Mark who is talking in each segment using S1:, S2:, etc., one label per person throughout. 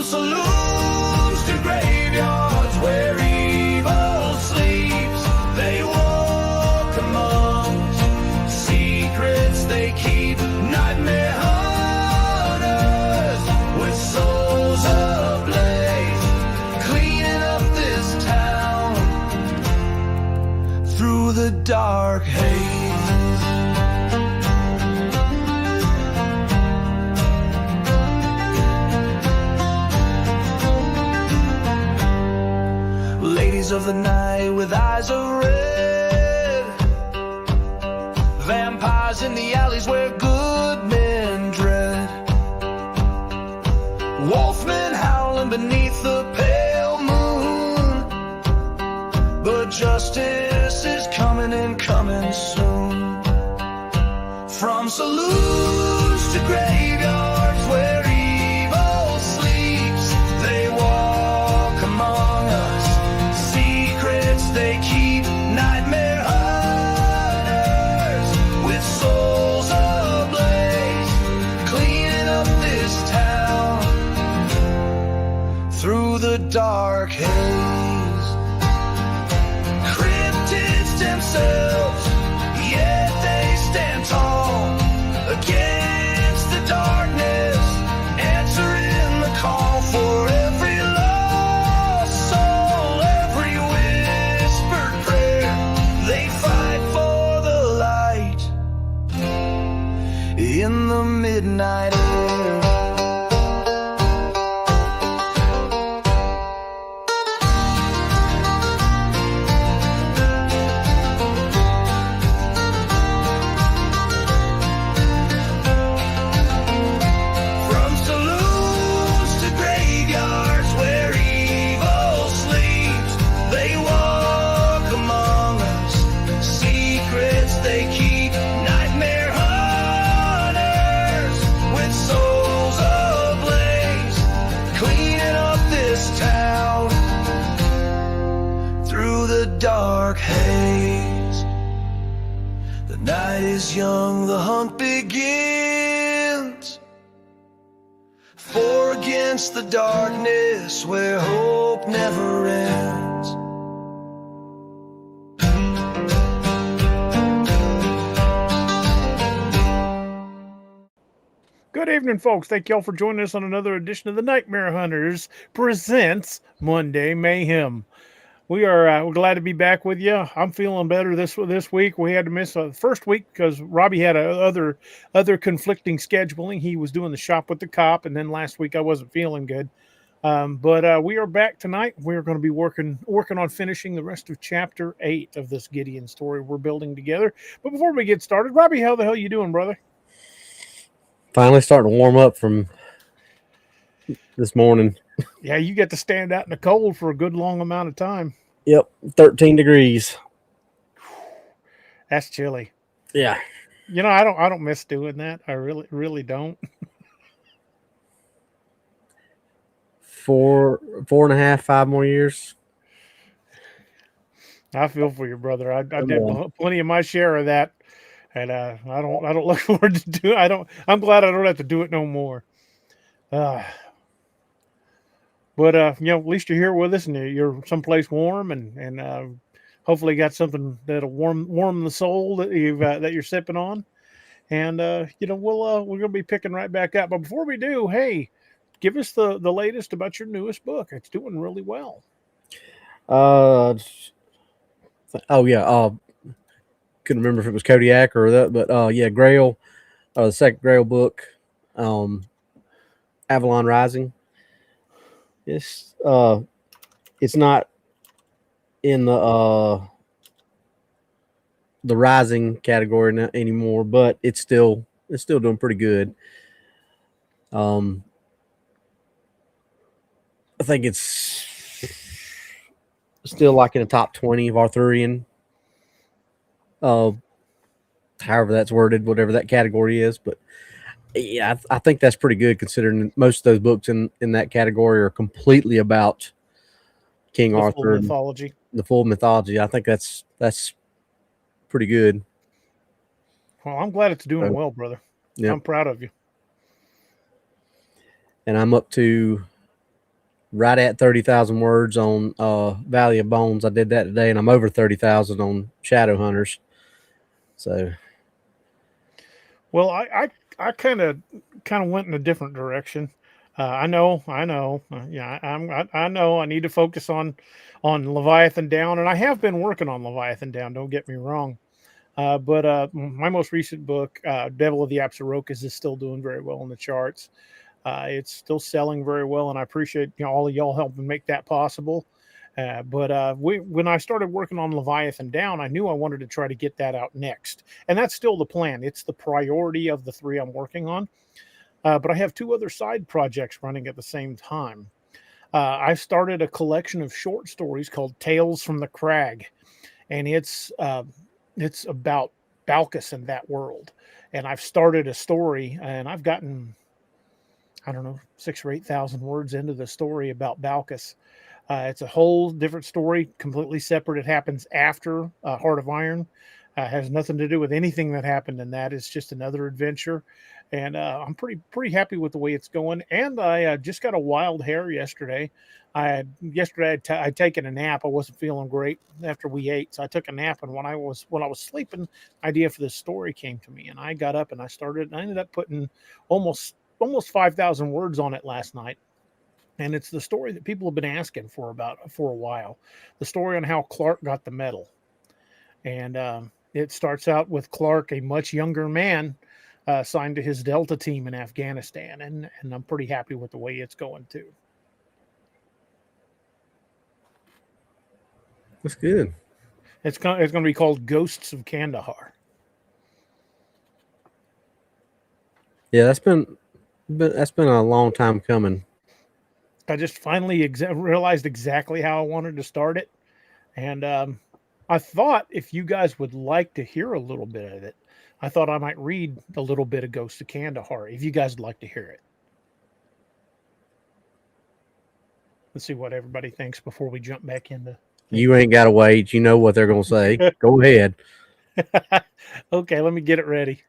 S1: saloons to graveyards where evil sleeps, they walk amongst secrets they keep. Nightmare hunters with souls ablaze, cleaning up this town through the dark haze. Of the night with eyes of red, vampires in the alleys where good men dread, wolfmen howling beneath the pale moon, but justice is coming and coming soon. From saloons to graveyards where evil sleeps, they walk among us, they keep. Nightmare hunters with souls ablaze, cleaning up this town through the dark haze. Cryptids themselves, yet they stand tall against the darkness, answering the call for every lost soul, every whispered prayer. They fight for the light in the midnight air. Dark haze. The night is young, the hunt begins. For against the darkness where hope never ends.
S2: Good evening, folks. Thank y'all for joining us on another edition of the Nightmare Hunters presents Monday Mayhem. We're glad to be back with you. I'm feeling better this week. We had to miss the first week because Robbie had other conflicting scheduling. He was doing the shop with the cop, and then last week I wasn't feeling good. But we are back tonight. We're going to be working on finishing the rest of Chapter 8 of this Gideon story we're building together. But before we get started, Robbie, how the hell you doing, brother?
S3: Finally starting to warm up from this morning.
S2: Yeah, you get to stand out in the cold for a good long amount of time.
S3: Yep, 13 degrees.
S2: That's chilly.
S3: Yeah.
S2: You know, I don't miss doing that. I really don't.
S3: 4.5, 5 more years.
S2: I feel for you, brother. I did plenty of my share of that, and I don't look forward to do. I'm glad I don't have to do it no more. But at least you're here with us, and you're someplace warm, and hopefully got something that'll warm the soul that you're sipping on. And we're gonna be picking right back up. But before we do, hey, give us the latest about your newest book. It's doing really well.
S3: Couldn't remember if it was Kodiak or that, but Grail, the second Grail book, Avalon Rising. It's not in the rising category anymore, but it's still doing pretty good. I think it's still like in the top 20 of Arthurian. However that's worded, whatever that category is, but yeah, I think that's pretty good considering most of those books in that category are completely about King Arthur and
S2: mythology.
S3: The full mythology. I think that's pretty good.
S2: Well, I'm glad it's doing well, brother. Yep. I'm proud of you.
S3: And I'm up to right at 30,000 words on Valley of Bones. I did that today, and I'm over 30,000 on Shadow Hunters. So,
S2: Well, I kind of went in a different direction. I know. Yeah, I know. I need to focus on Leviathan Down, and I have been working on Leviathan Down. Don't get me wrong. But my most recent book, Devil of the Apsarokas, is still doing very well in the charts. It's still selling very well, and I appreciate all of y'all helping make that possible. But when I started working on Leviathan Down, I knew I wanted to try to get that out next, and that's still the plan. It's the priority of the three I'm working on. But I have two other side projects running at the same time. I started a collection of short stories called Tales from the Crag, and it's about Balkus and that world. And I've started a story, and I've gotten, I don't know, 6,000 or 8,000 words into the story about Balkus. It's a whole different story, completely separate. It happens after Heart of Iron. Has nothing to do with anything that happened in that. It's just another adventure, and I'm pretty happy with the way it's going. And I just got a wild hair yesterday. I'd taken a nap. I wasn't feeling great after we ate, so I took a nap. And when I was sleeping, idea for this story came to me, and I got up and I started. And I ended up putting almost 5,000 words on it last night. And it's the story that people have been asking for a while. The story on how Clark got the medal. And it starts out with Clark, a much younger man, signed to his Delta team in Afghanistan. And I'm pretty happy with the way it's going, too.
S3: that's good.
S2: It's going to be called Ghosts of Kandahar.
S3: Yeah, that's been a long time coming.
S2: I just finally realized exactly how I wanted to start it. And I thought if you guys would like to hear a little bit of it, I thought I might read a little bit of Ghosts of Kandahar if you guys would like to hear it. Let's see what everybody thinks before we jump back into.
S3: You ain't got to wait. You know what they're going to say. Go ahead.
S2: Okay, let me get it ready.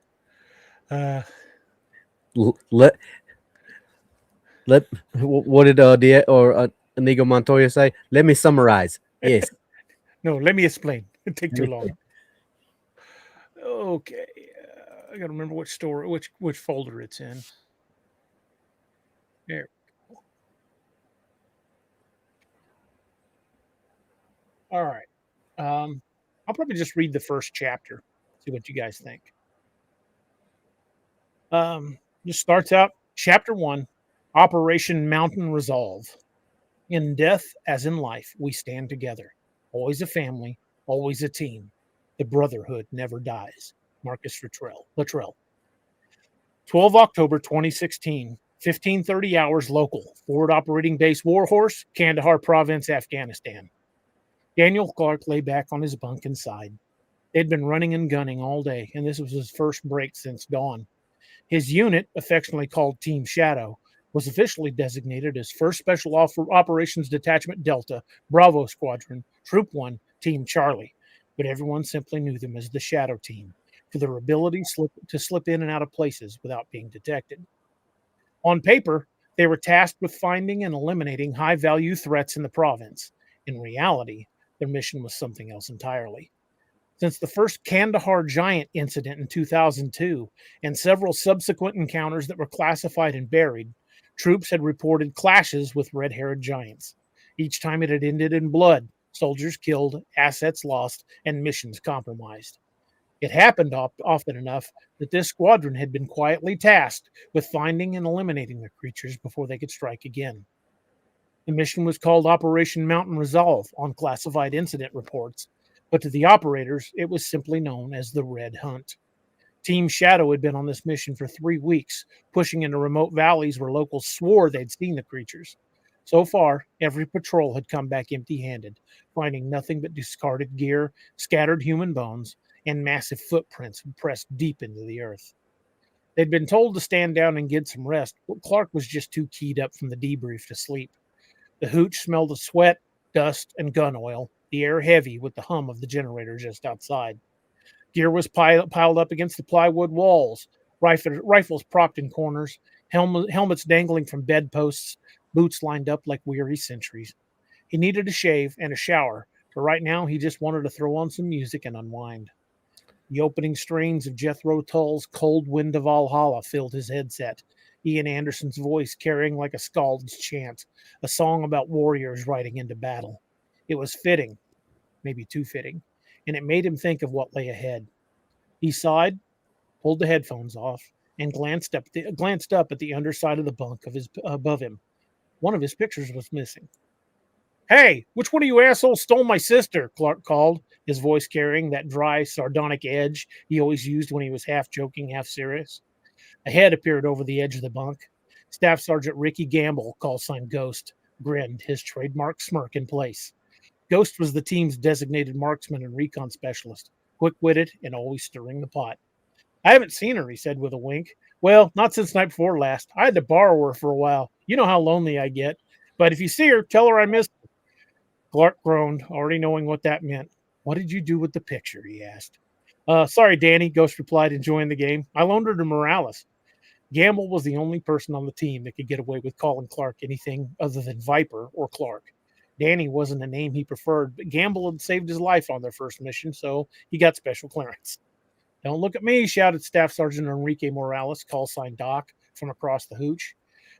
S3: Let what did Inigo Montoya say? Let me summarize. Yes.
S2: No, let me explain. It take too long. Okay, I gotta remember which folder it's in. There. All right. I'll probably just read the first chapter. See what you guys think. Just starts out chapter 1, Operation Mountain Resolve. In death as in life, we stand together. Always a family, always a team. The brotherhood never dies. Marcus Luttrell. 12 October 2016, 15:30 hours local. Forward operating base Warhorse, Kandahar Province, Afghanistan. Daniel Clark lay back on his bunk inside. They'd been running and gunning all day, and this was his first break since dawn. His unit, affectionately called Team Shadow, was officially designated as 1st Special Operations Detachment Delta, Bravo Squadron, Troop 1, Team Charlie, but everyone simply knew them as the Shadow Team for their ability to slip in and out of places without being detected. On paper, they were tasked with finding and eliminating high-value threats in the province. In reality, their mission was something else entirely. Since the first Kandahar Giant incident in 2002 and several subsequent encounters that were classified and buried, troops had reported clashes with red-haired giants. Each time it had ended in blood, soldiers killed, assets lost, and missions compromised. It happened often enough that this squadron had been quietly tasked with finding and eliminating the creatures before they could strike again. The mission was called Operation Mountain Resolve on classified incident reports, but to the operators, it was simply known as the Red Hunt. Team Shadow had been on this mission for 3 weeks, pushing into remote valleys where locals swore they'd seen the creatures. So far, every patrol had come back empty-handed, finding nothing but discarded gear, scattered human bones, and massive footprints pressed deep into the earth. They'd been told to stand down and get some rest, but Clark was just too keyed up from the debrief to sleep. The hooch smelled of sweat, dust, and gun oil, the air heavy with the hum of the generator just outside. Gear was piled up against the plywood walls, rifles propped in corners, helmets dangling from bedposts, boots lined up like weary sentries. He needed a shave and a shower, but right now he just wanted to throw on some music and unwind. The opening strains of Jethro Tull's Cold Wind of Valhalla filled his headset, Ian Anderson's voice carrying like a scald's chant, a song about warriors riding into battle. It was fitting, maybe too fitting, and it made him think of what lay ahead. He sighed, pulled the headphones off, and glanced up at the underside of the bunk above him. One of his pictures was missing. "Hey, which one of you assholes stole my sister?" Clark called, his voice carrying that dry, sardonic edge he always used when he was half joking, half serious. A head appeared over the edge of the bunk. Staff Sergeant Ricky Gamble, call sign Ghost, grinned, his trademark smirk in place. Ghost was the team's designated marksman and recon specialist, quick-witted and always stirring the pot. "I haven't seen her," he said with a wink. "Well, not since night before last. I had to borrow her for a while. You know how lonely I get. But if you see her, tell her I missed her." Clark groaned, already knowing what that meant. "What did you do with the picture?" he asked. Sorry, Danny," Ghost replied, enjoying the game. "I loaned her to Morales." Gamble was the only person on the team that could get away with calling Clark anything other than Viper or Clark. Danny wasn't a name he preferred, but Gamble had saved his life on their first mission, so he got special clearance. "Don't look at me," shouted Staff Sergeant Enrique Morales, call sign Doc, from across the hooch.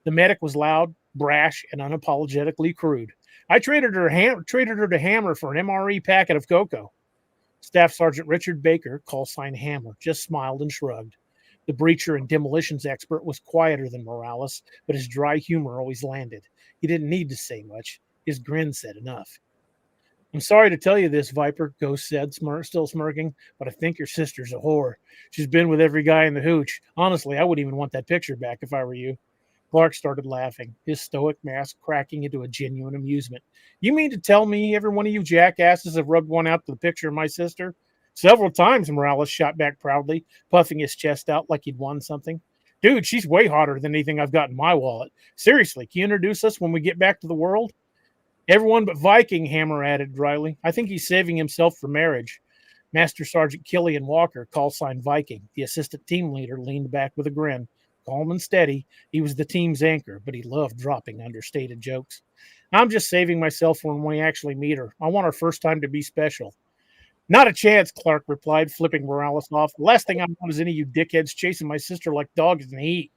S2: The medic was loud, brash, and unapologetically crude. "I traded her to Hammer for an MRE packet of cocoa." Staff Sergeant Richard Baker, call sign Hammer, just smiled and shrugged. The breacher and demolitions expert was quieter than Morales, but his dry humor always landed. He didn't need to say much. His grin said enough. "I'm sorry to tell you this, Viper," Ghost said, still smirking, "but I think your sister's a whore. She's been with every guy in the hooch. Honestly, I wouldn't even want that picture back if I were you." Clark started laughing, his stoic mask cracking into a genuine amusement. "You mean to tell me every one of you jackasses have rubbed one out to the picture of my sister?" "Several times," Morales shot back proudly, puffing his chest out like he'd won something. "Dude, she's way hotter than anything I've got in my wallet. Seriously, can you introduce us when we get back to the world?" "Everyone but Viking," Hammer added dryly. "I think he's saving himself for marriage." Master Sergeant Killian Walker, call sign Viking, the assistant team leader, leaned back with a grin. Calm and steady, he was the team's anchor, but he loved dropping understated jokes. "I'm just saving myself for when we actually meet her. I want our first time to be special." "Not a chance," Clark replied, flipping Morales off. "The last thing I want is any of you dickheads chasing my sister like dogs in the heat."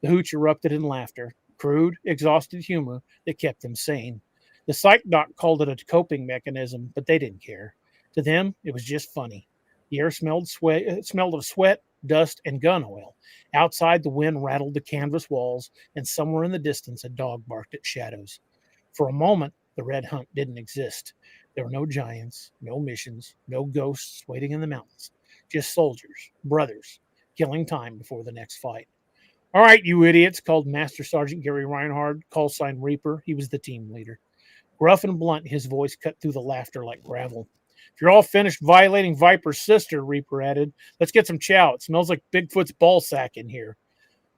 S2: The hooch erupted in laughter, crude, exhausted humor that kept them sane. The psych doc called it a coping mechanism, but they didn't care. To them, it was just funny. The air smelled of sweat, dust, and gun oil. Outside, the wind rattled the canvas walls, and somewhere in the distance, a dog barked at shadows. For a moment, the red hunt didn't exist. There were no giants, no missions, no ghosts waiting in the mountains. Just soldiers, brothers, killing time before the next fight. "All right, you idiots," called Master Sergeant Gary Reinhard, call sign Reaper. He was the team leader. Gruff and blunt, his voice cut through the laughter like gravel. "If you're all finished violating Viper's sister," Reaper added, "let's get some chow. It smells like Bigfoot's ball sack in here."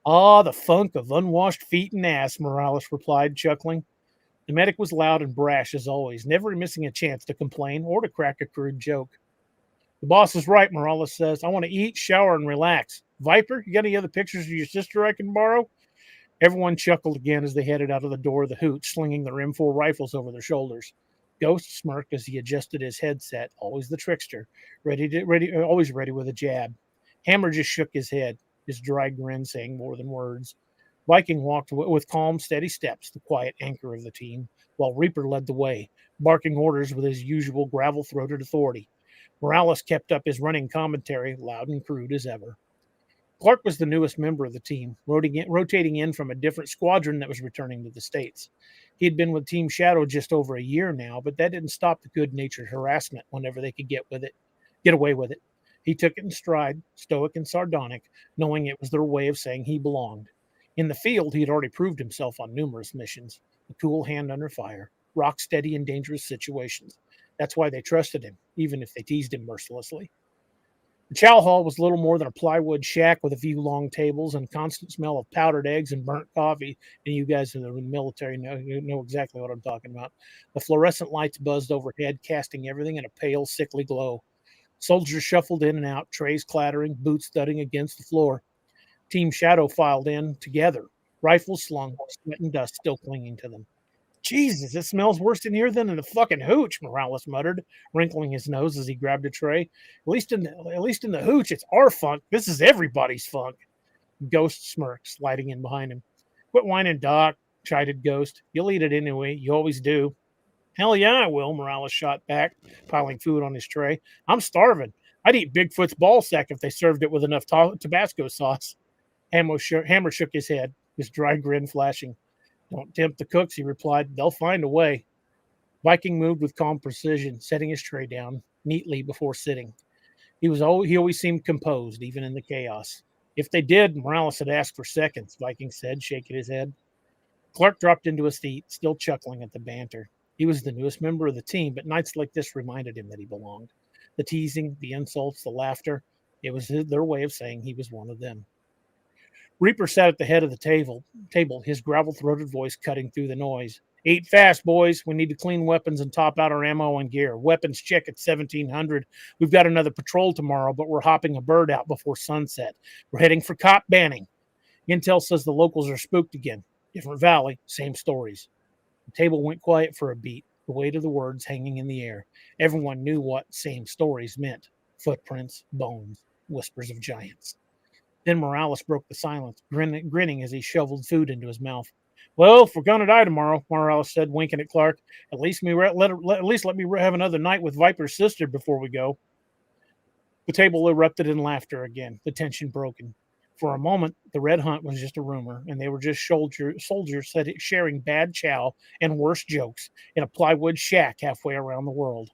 S2: "Ah, the funk of unwashed feet and ass," Morales replied, chuckling. The medic was loud and brash as always, never missing a chance to complain or to crack a crude joke. "The boss is right," Morales says. "I want to eat, shower, and relax. Viper, you got any other pictures of your sister I can borrow?" Everyone chuckled again as they headed out of the door of the hooch, slinging their M4 rifles over their shoulders. Ghost smirked as he adjusted his headset, always the trickster, always ready with a jab. Hammer just shook his head, his dry grin saying more than words. Viking walked with calm, steady steps, the quiet anchor of the team, while Reaper led the way, barking orders with his usual gravel-throated authority. Morales kept up his running commentary, loud and crude as ever. Clark was the newest member of the team, rotating in from a different squadron that was returning to the States. He had been with Team Shadow just over a year now, but that didn't stop the good-natured harassment whenever they could get away with it. He took it in stride, stoic and sardonic, knowing it was their way of saying he belonged. In the field, he had already proved himself on numerous missions, a cool hand under fire, rock steady in dangerous situations. That's why they trusted him, even if they teased him mercilessly. The chow hall was little more than a plywood shack with a few long tables and constant smell of powdered eggs and burnt coffee. And you guys in the military know exactly what I'm talking about. The fluorescent lights buzzed overhead, casting everything in a pale, sickly glow. Soldiers shuffled in and out, trays clattering, boots thudding against the floor. Team Shadow filed in together, Rifles slung, sweat and dust still clinging to them. Jesus, it smells worse in here than in the fucking hooch, Morales muttered, wrinkling his nose as he grabbed a tray. At least in the hooch, it's our funk. This is everybody's funk. Ghost smirked, sliding in behind him. Quit whining, Doc, chided Ghost. You'll eat it anyway. You always do. Hell yeah, I will, Morales shot back, piling food on his tray. I'm starving. I'd eat Bigfoot's ball sack if they served it with enough Tabasco sauce. Hammer shook his head, his dry grin flashing. Don't tempt the cooks, he replied. They'll find a way. Viking moved with calm precision, setting his tray down neatly before sitting. He always seemed composed, even in the chaos. If they did, Morales had asked for seconds, Viking said, shaking his head. Clark dropped into a seat, still chuckling at the banter. He was the newest member of the team, but nights like this reminded him that he belonged. The teasing, the insults, the laughter, it was their way of saying he was one of them. Reaper sat at the head of the table, his gravel-throated voice cutting through the noise. Eat fast, boys. We need to clean weapons and top out our ammo and gear. Weapons check at 1700. We've got another patrol tomorrow, but we're hopping a bird out before sunset. We're heading for cop banning. Intel says the locals are spooked again. Different valley, same stories. The table went quiet for a beat, the weight of the words hanging in the air. Everyone knew what same stories meant. Footprints, bones, whispers of giants. Then Morales broke the silence, grinning as he shoveled food into his mouth. Well, if we're going to die tomorrow, Morales said, winking at Clark, at least let me have another night with Viper's sister before we go. The table erupted in laughter again, the tension broken. For a moment, the Red Hunt was just a rumor, and they were just soldiers sharing bad chow and worse jokes in a plywood shack halfway around the world.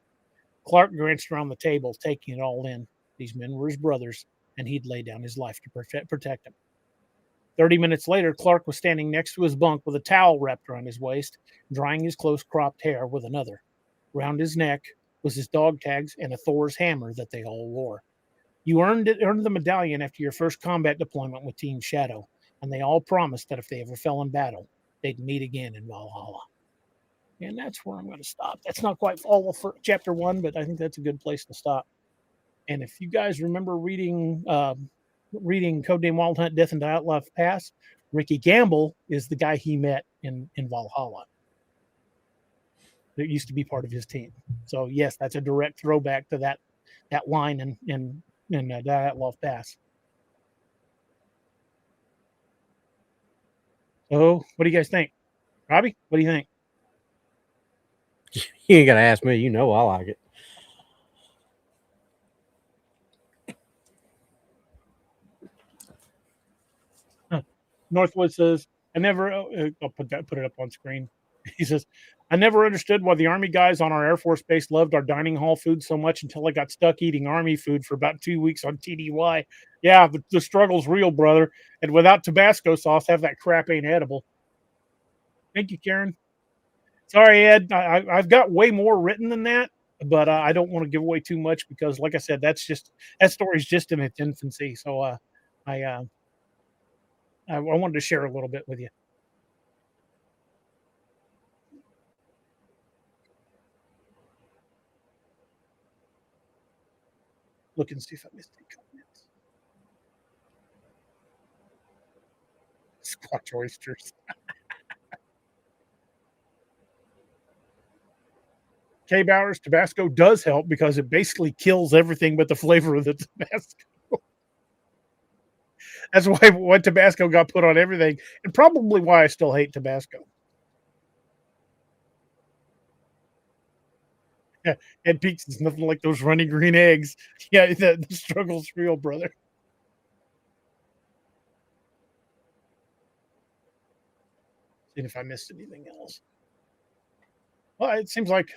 S2: Clark glanced around the table, taking it all in. These men were his brothers, and he'd lay down his life to protect them. 30 minutes later, Clark was standing next to his bunk with a towel wrapped around his waist, drying his close-cropped hair with another. Round his neck was his dog tags and a Thor's hammer that they all wore. You earned the medallion after your first combat deployment with Team Shadow, and they all promised that if they ever fell in battle, they'd meet again in Valhalla. And that's where I'm going to stop. That's not quite all of chapter 1, but I think that's a good place to stop. And if you guys remember reading Codename Wild Hunt, Death and Outlaw Pass, Ricky Gamble is the guy he met in Valhalla. That used to be part of his team. So yes, that's a direct throwback to that line in Outlaw Pass. So what do you guys think? Robbie, what do you think?
S3: You ain't got to ask me. You know I like it.
S2: Northwood says, I never, I'll put it up on screen. He says, I never understood why the Army guys on our Air Force base loved our dining hall food so much until I got stuck eating Army food for about 2 weeks on TDY. Yeah, the struggle's real, brother. And without Tabasco sauce, half that crap ain't edible. Thank you, Karen. Sorry, Ed. I've got way more written than that, but I don't want to give away too much because, like I said, that story's just in its infancy. So I wanted to share a little bit with you. Look and see if I missed any comments. Scotch oysters. K. Bowers, Tabasco does help because it basically kills everything but the flavor of the Tabasco. That's why Tabasco got put on everything, and probably why I still hate Tabasco. Yeah, Ed Peaks is nothing like those runny green eggs. Yeah, the struggle's real, brother. See if I missed anything else. Well, it seems like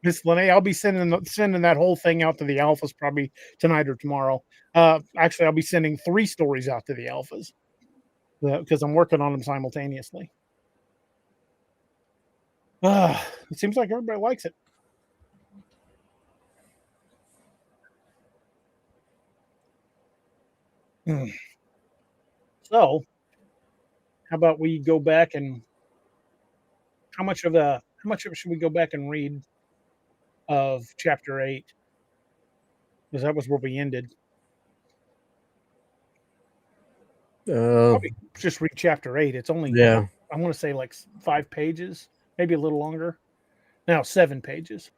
S2: Miss Lene, I'll be sending that whole thing out to the alphas probably tonight or tomorrow. Actually, I'll be sending 3 stories out to the alphas because I'm working on them simultaneously. It seems like everybody likes it. So, how about we go back and how much of it should we go back and read of chapter 8? because that was where we ended.
S3: Uh,
S2: Probably just read chapter 8. It's only,
S3: yeah.
S2: I want to say like 5 pages, maybe a little longer. Now 7 pages.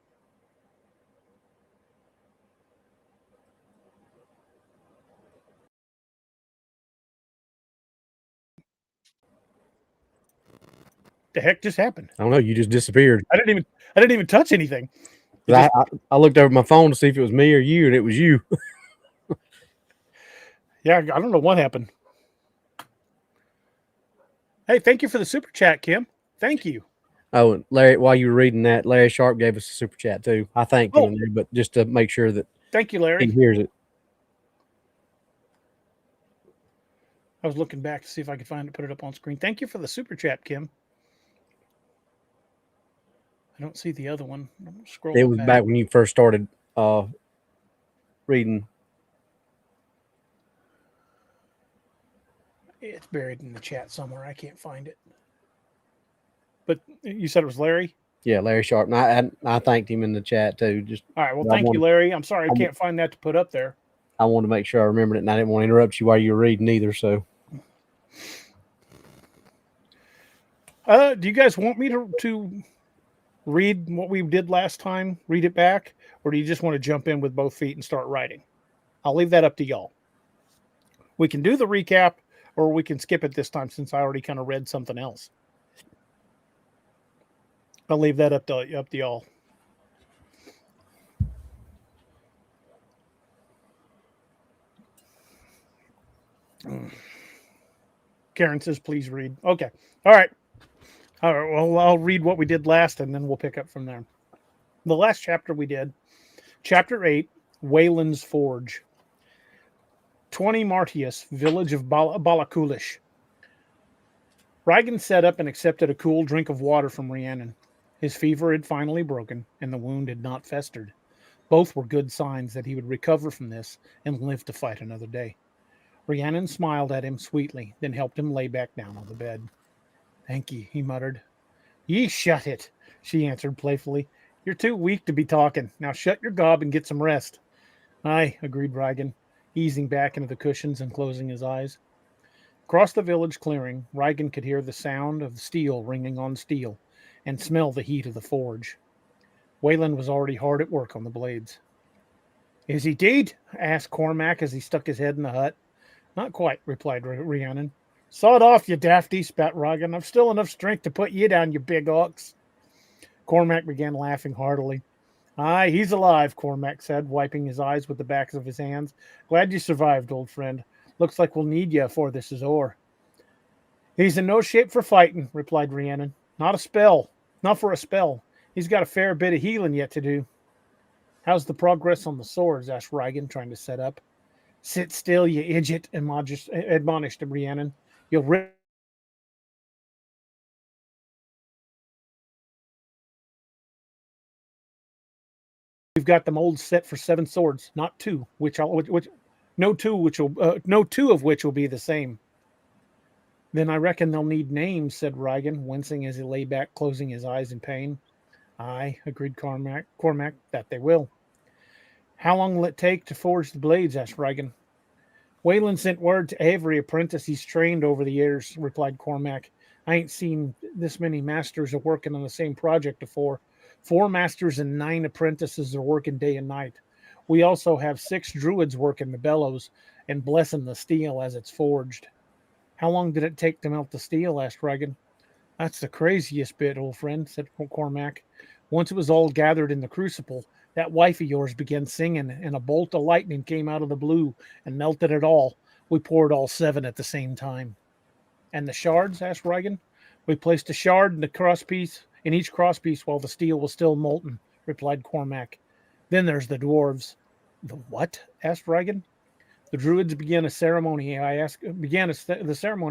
S2: The heck just happened?
S3: I don't know. You just disappeared.
S2: I didn't even touch anything.
S3: I looked over my phone to see if it was me or you, and it was you.
S2: Yeah, I don't know what happened. Hey, thank you for the super chat, Kim. Thank you.
S3: Oh, and Larry, while you were reading that, Larry Sharp gave us a super chat too. I thanked him, but just to make sure that
S2: thank you,
S3: he
S2: Larry.
S3: hears it.
S2: I was looking back to see if I could find it, put it up on screen. Thank you for the super chat, Kim. I don't see the other one. I'm scrolling.
S3: It was back when you first started reading.
S2: It's buried in the chat somewhere. I can't find it. But you said it was Larry?
S3: Yeah, Larry Sharp. And I thanked him in the chat too. Just
S2: all right. Well, thank you, Larry. I'm sorry I can't find that to put up there.
S3: I wanted to make sure I remembered it, and I didn't want to interrupt you while you were reading either. So,
S2: do you guys want me to read what we did last time? Read it back, or do you just want to jump in with both feet and start writing? I'll leave that up to y'all. We can do the recap, or we can skip it this time since I already kind of read something else. I'll leave that up to y'all. Karen says, please read. Okay. All right. Well, I'll read what we did last, and then we'll pick up from there. The last chapter we did, chapter 8, Wayland's Forge. 20 Martius, village of Balakulish. Rigan sat up and accepted a cool drink of water from Rhiannon. His fever had finally broken, and the wound had not festered. Both were good signs that he would recover from this and live to fight another day. Rhiannon smiled at him sweetly, then helped him lay back down on the bed. Thank ye, he muttered. Ye shut it, she answered playfully. You're too weak to be talking. Now shut your gob and get some rest. Aye, agreed Rigan, easing back into the cushions and closing his eyes. Across the village clearing, Rigan could hear the sound of steel ringing on steel and smell the heat of the forge. Wayland was already hard at work on the blades. Is he dead? Asked Cormac as he stuck his head in the hut. Not quite, replied Rhiannon. Sawed off, you dafty, spat Rigan. I've still enough strength to put you down, you big ox. Cormac began laughing heartily. Aye, he's alive, Cormac said, wiping his eyes with the backs of his hands. Glad you survived, old friend. Looks like we'll need you afore this is o'er. He's in no shape for fighting, replied Rhiannon. Not for a spell. He's got a fair bit of healing yet to do. How's the progress on the swords? Asked Rigan, trying to set up. Sit still, you idiot, admonished Rhiannon. You'll rip. We've got the molds set for 7 swords, not 2, no two of which will be the same. Then I reckon they'll need names, said Rigan, wincing as he lay back, closing his eyes in pain. Aye, agreed Cormac, that they will. How long will it take to forge the blades? Asked Rigan. Wayland sent word to every apprentice he's trained over the years, replied Cormac. I ain't seen this many masters are working on the same project before. 4 masters and 9 apprentices are working day and night. We also have 6 druids working the bellows and blessing the steel as it's forged. How long did it take to melt the steel? Asked Rigan. That's the craziest bit, old friend, said Cormac. Once it was all gathered in the crucible, that wife of yours began singing, and a bolt of lightning came out of the blue and melted it all. We poured all 7 at the same time. And the shards? Asked Rigan. We placed a shard in each crosspiece while the steel was still molten, replied Cormac. Then there's the dwarves. The what? Asked Rigan. The druids began the ceremony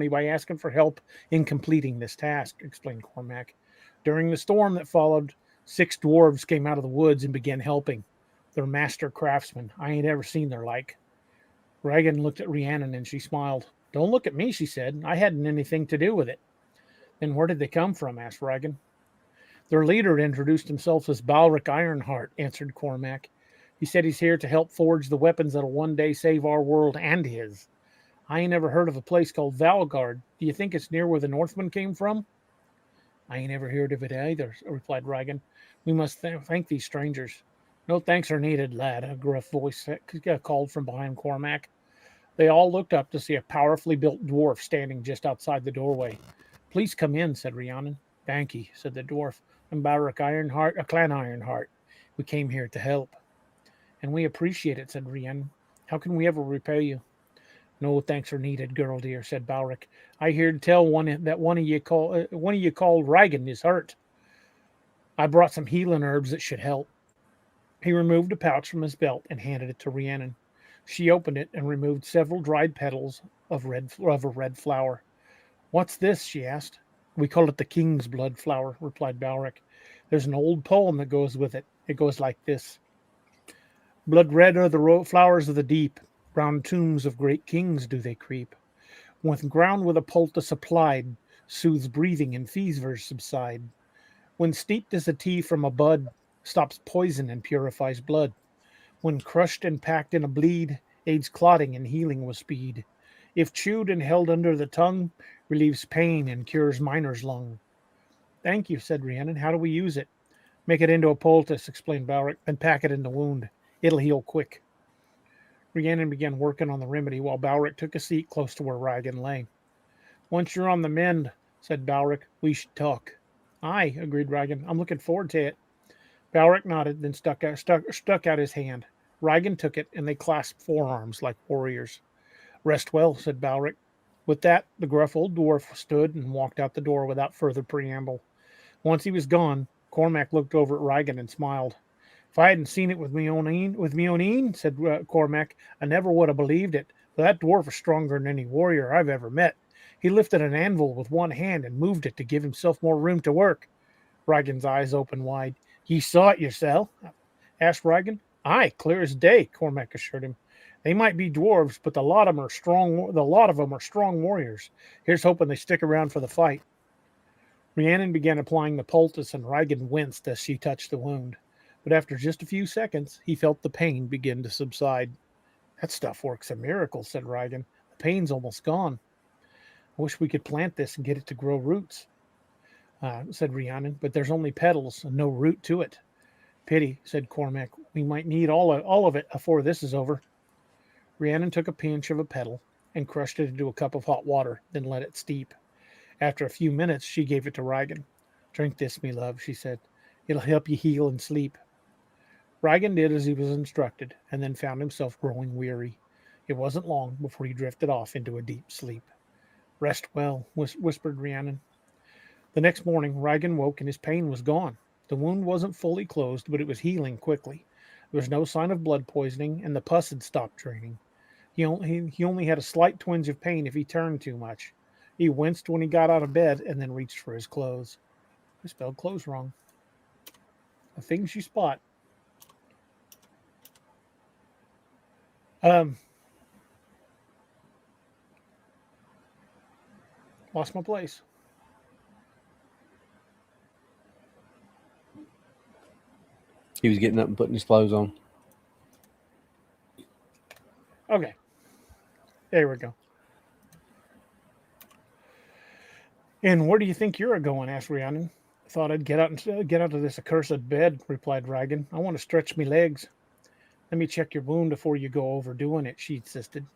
S2: by asking for help in completing this task, explained Cormac. During the storm that followed, 6 dwarves came out of the woods and began helping. They're master craftsmen. I ain't ever seen their like. Rigan looked at Rhiannon and she smiled. Don't look at me, she said. I hadn't anything to do with it. Then where did they come from? Asked Rigan. Their leader introduced himself as Balric Ironheart, answered Cormac. He said he's here to help forge the weapons that'll one day save our world and his. I ain't never heard of a place called Valgard. Do you think it's near where the Northmen came from? I ain't ever heard of it either, replied Regan. We must thank these strangers. No thanks are needed, lad, a gruff voice called from behind Cormac. They all looked up to see a powerfully built dwarf standing just outside the doorway. Please come in, said Rhiannon. Thank ye, said the dwarf. I'm Barak Ironheart, a clan Ironheart. We came here to help. And we appreciate it, said Rhiannon. How can we ever repay you? No thanks are needed, girl dear, said Balric. I hear tell one of you called Regan is hurt. I brought some healing herbs that should help. He removed a pouch from his belt and handed it to Rhiannon. She opened it and removed several dried petals of a red flower. What's this? She asked. We call it the king's blood flower, replied Balric. There's an old poem that goes with it. It goes like this. Blood red are the flowers of the deep. Round tombs of great kings do they creep. When ground with a poultice applied, soothes breathing and fevers subside. When steeped as a tea from a bud, stops poison and purifies blood. When crushed and packed in a bleed, aids clotting and healing with speed. If chewed and held under the tongue, relieves pain and cures miner's lung. Thank you, said Rhiannon. How do we use it? Make it into a poultice, explained Balric, and pack it in the wound. It'll heal quick. Rhiannon began working on the remedy while Balric took a seat close to where Regan lay. Once you're on the mend, said Balric, we should talk. Aye, agreed Regan. I'm looking forward to it. Balric nodded, then stuck out his hand. Regan took it, and they clasped forearms like warriors. Rest well, said Balric. With that, the gruff old dwarf stood and walked out the door without further preamble. Once he was gone, Cormac looked over at Regan and smiled. If I hadn't seen it with me own een, said Cormac, I never would have believed it. But that dwarf is stronger than any warrior I've ever met. He lifted an anvil with one hand and moved it to give himself more room to work. Regan's eyes opened wide. Ye saw it yourself? Asked Regan. Aye, clear as day, Cormac assured him. They might be dwarves, but the lot of them are strong warriors. Here's hoping they stick around for the fight. Rhiannon began applying the poultice, and Regan winced as she touched the wound. But after just a few seconds, he felt the pain begin to subside. That stuff works a miracle, said Regan. The pain's almost gone. I wish we could plant this and get it to grow roots, said Rhiannon, but there's only petals and no root to it. Pity, said Cormac. We might need all of it before this is over. Rhiannon took a pinch of a petal and crushed it into a cup of hot water, then let it steep. After a few minutes, she gave it to Regan. Drink this, me love, she said. It'll help you heal and sleep. Regan did as he was instructed, and then found himself growing weary. It wasn't long before he drifted off into a deep sleep. Rest well, whispered Rhiannon. The next morning, Regan woke and his pain was gone. The wound wasn't fully closed, but it was healing quickly. There was no sign of blood poisoning, and the pus had stopped draining. He only had a slight twinge of pain if he turned too much. He winced when he got out of bed and then reached for his clothes. I spelled clothes wrong. The things you spot. Lost my place.
S3: He was getting up and putting his clothes on.
S2: Okay. There we go. And where do you think you're going? Asked Rhiannon. Thought I'd get out of this accursed bed, replied Regan. I want to stretch me legs. Let me check your wound before you go overdoing it, she insisted.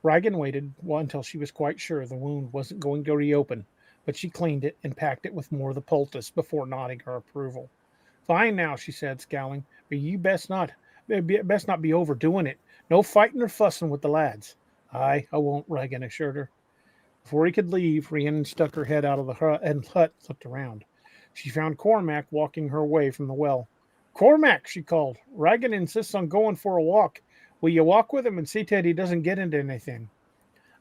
S2: Regan waited until she was quite sure the wound wasn't going to reopen, but she cleaned it and packed it with more of the poultice before nodding her approval. Fine now, she said, scowling, but you best not be overdoing it. No fighting or fussing with the lads. Aye, I won't, Regan assured her. Before he could leave, Rhiannon stuck her head out of the hut and looked around. She found Cormac walking her way from the well. Cormac, she called. Regan insists on going for a walk. Will you walk with him and see that he doesn't get into anything?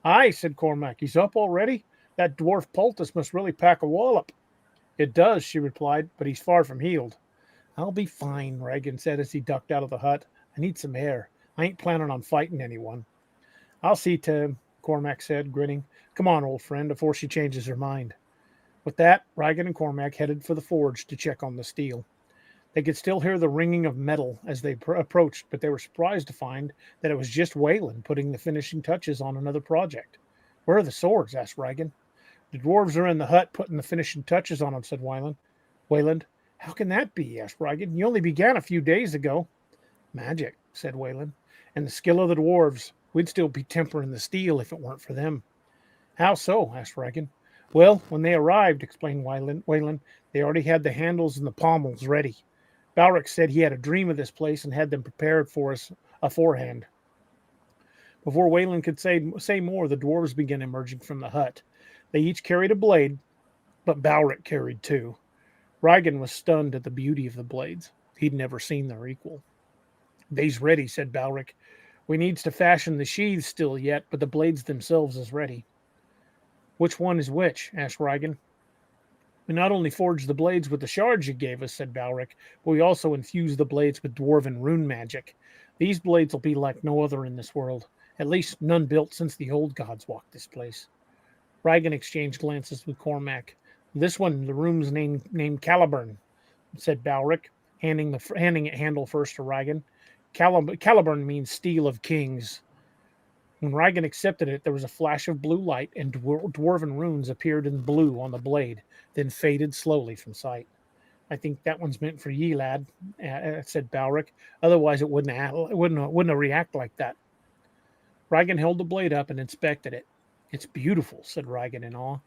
S2: Aye, said Cormac. He's up already? That dwarf poultice must really pack a wallop. It does, she replied, but he's far from healed. I'll be fine, Regan said as he ducked out of the hut. I need some air. I ain't planning on fighting anyone. I'll see to him, Cormac said, grinning. Come on, old friend, before she changes her mind. With that, Regan and Cormac headed for the forge to check on the steel. They could still hear the ringing of metal as they approached, but they were surprised to find that it was just Wayland putting the finishing touches on another project. "Where are the swords?" asked Reagan. "The dwarves are in the hut putting the finishing touches on them," said Wayland. "How can that be?" asked Reagan. "You only began a few days ago." "Magic," said Wayland, "and the skill of the dwarves. We'd still be tempering the steel if it weren't for them." "How so?" asked Reagan. "Well, when they arrived," explained Wayland, "they already had the handles and the pommels ready. Balric said he had a dream of this place and had them prepared for us aforehand." Before Wayland could say more, the dwarves began emerging from the hut. They each carried a blade, but Balric carried two. Reagan was stunned at the beauty of the blades. He'd never seen their equal. "They's ready," said Balric. "We needs to fashion the sheaths still yet, but the blades themselves is ready." "Which one is which?" asked Reagan. "We not only forged the blades with the shards you gave us," said Balric, "but we also infused the blades with dwarven rune magic. These blades will be like no other in this world, at least none built since the old gods walked this place." Reagan exchanged glances with Cormac. "This one, the room's named Caliburn," said Balric, handing it handle first to Reagan. "Caliburn means steel of kings." When Reagan accepted it, there was a flash of blue light, and dwarven runes appeared in blue on the blade, then faded slowly from sight. "I think that one's meant for ye, lad," said Balric. "Otherwise, it wouldn't have react like that." Reagan held the blade up and inspected it. "It's beautiful," said Reagan in awe.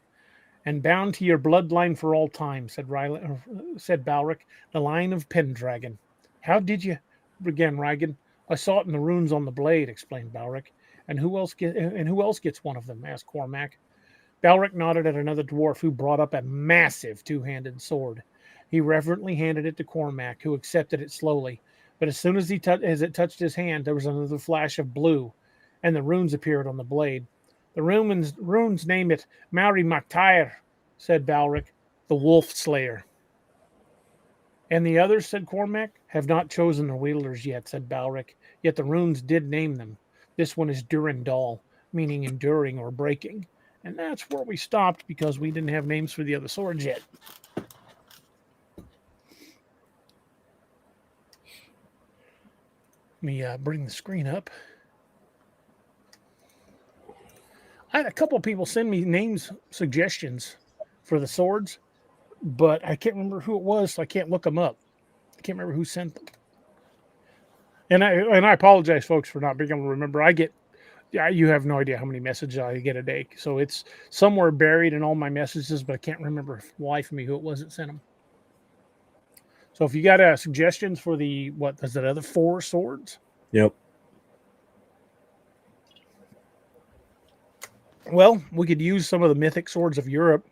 S2: "And bound to your bloodline for all time," said Balric, "the line of Pendragon." "How did you?" began Reagan. "I saw it in the runes on the blade," explained Balric. And who else gets one of them?" asked Cormac. Balric nodded at another dwarf who brought up a massive two-handed sword. He reverently handed it to Cormac, who accepted it slowly. But as soon as it touched his hand, there was another flash of blue, and the runes appeared on the blade. "The runes name it Maori Mactyr," said Balric, "the Wolf Slayer." "And the others," said Cormac, "have not chosen their wielders yet," said Balric. "Yet the runes did name them. This one is Durandal, meaning enduring or breaking." And that's where we stopped because we didn't have names for the other swords yet. Let me bring the screen up. I had a couple of people send me names suggestions for the swords, but I can't remember who it was, so I can't look them up. I can't remember who sent them. And I apologize, folks, for not being able to remember. You have no idea how many messages I get a day. So it's somewhere buried in all my messages, but I can't remember for the life of me who it was that sent them. So if you got suggestions for the, what is that other 4 swords?
S3: Yep.
S2: Well, we could use some of the mythic swords of Europe,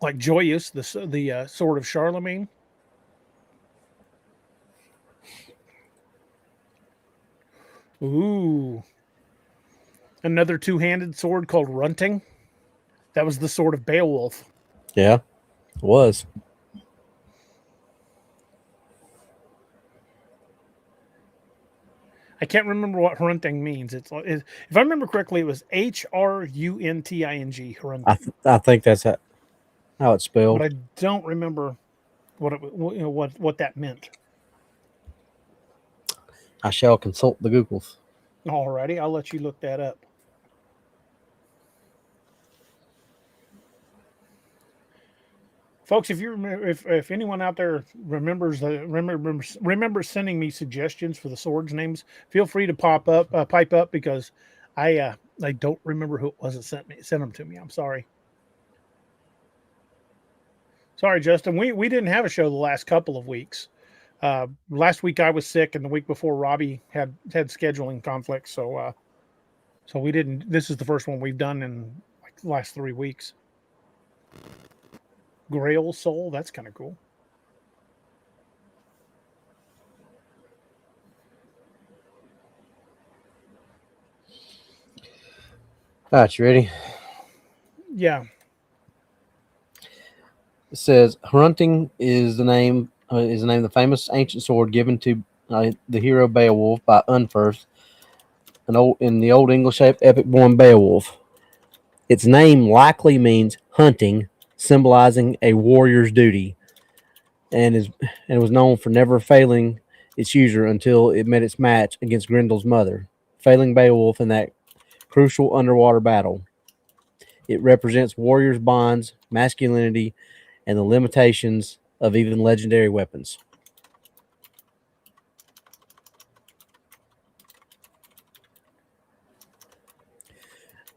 S2: like Joyous, the sword of Charlemagne. Ooh. Another two-handed sword called Runting. That was the sword of Beowulf.
S3: Yeah, it was.
S2: I can't remember what Hrunting means. If I remember correctly, it was Hrunting.
S3: I think that's how it's spelled.
S2: But I don't remember what that meant.
S3: I shall consult the Googles.
S2: Alrighty, I'll let you look that up. Folks, if anyone out there remembers sending me suggestions for the swords names, feel free to pipe up because I don't remember who it was that sent them to me. I'm sorry. Sorry, Justin. We didn't have a show the last couple of weeks. Last week I was sick, and the week before Robbie had scheduling conflicts, so we didn't. This is the first one we've done in like the last 3 weeks. Grail Soul, that's kind of cool.
S3: All right, you ready?
S2: Yeah.
S3: It says Hrunting is the name of the famous ancient sword given to the hero Beowulf by Unferth, in the Old English epic-born Beowulf. Its name likely means hunting, symbolizing a warrior's duty. and was known for never failing its user until it met its match against Grendel's mother, failing Beowulf in that crucial underwater battle. It represents warriors' bonds, masculinity, and the limitations of even legendary weapons.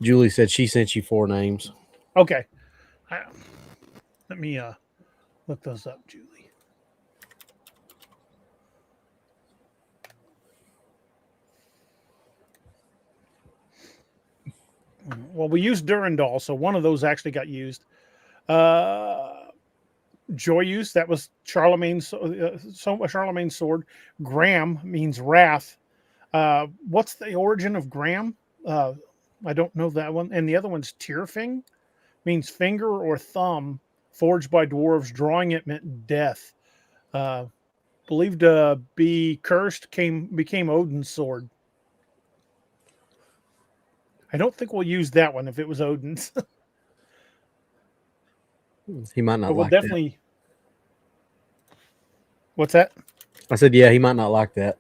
S3: Julie said she sent you 4 names.
S2: Okay. Let me look those up, Julie. Well, we used Durandal, so one of those actually got used. Joyeuse, that was Charlemagne's sword. Graham means wrath. What's the origin of Graham? I don't know that one. And the other one's Tyrfing, means finger or thumb, forged by dwarves. Drawing it meant death. Believed to be cursed, became Odin's sword. I don't think we'll use that one if it was Odin's.
S3: He might not
S2: but we'll
S3: like
S2: definitely.
S3: that.
S2: What's that?
S3: I said, yeah, he might not like that.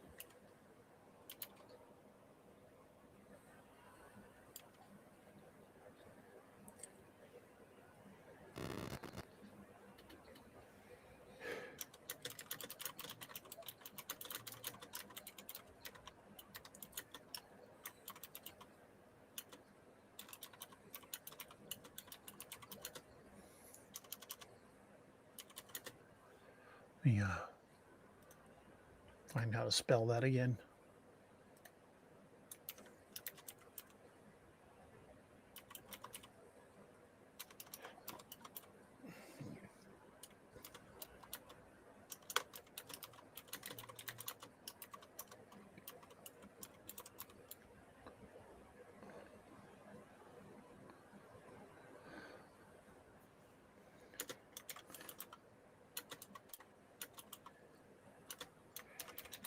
S2: Let me find how to spell that again.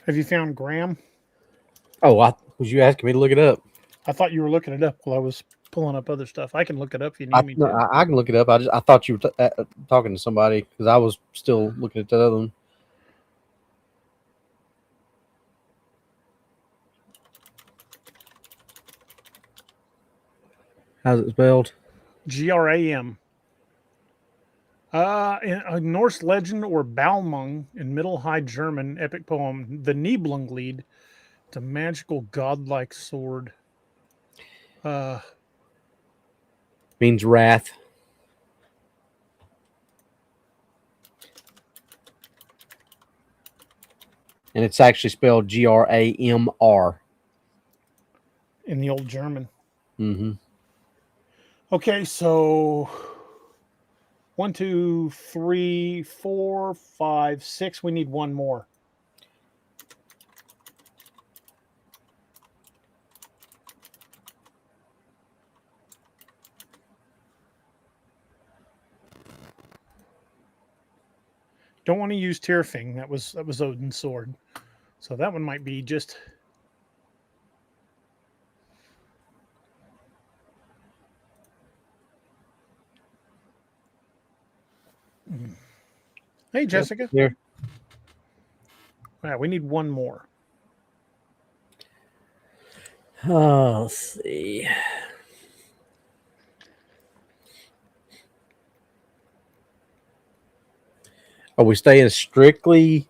S2: Have you found Graham?
S3: Oh, was you asking me to look it up?
S2: I thought you were looking it up while I was pulling up other stuff. I can look it up if you need me to.
S3: I can look it up. I thought you were talking to somebody because I was still looking at the other one. How's it spelled?
S2: Gram. In a Norse legend or Balmung in Middle High German epic poem, the Nibelunglied, it's a magical godlike sword.
S3: Means wrath. And it's actually spelled Gramr.
S2: In the old German.
S3: Mm-hmm.
S2: Okay, so 1, 2, 3, 4, 5, 6. We need one more. Don't want to use Tyrfing. That was Odin's sword. So that one might be just. Hey, Jessica.
S3: Here.
S2: Yeah, we need one more.
S3: Oh, let's see. Are we staying strictly?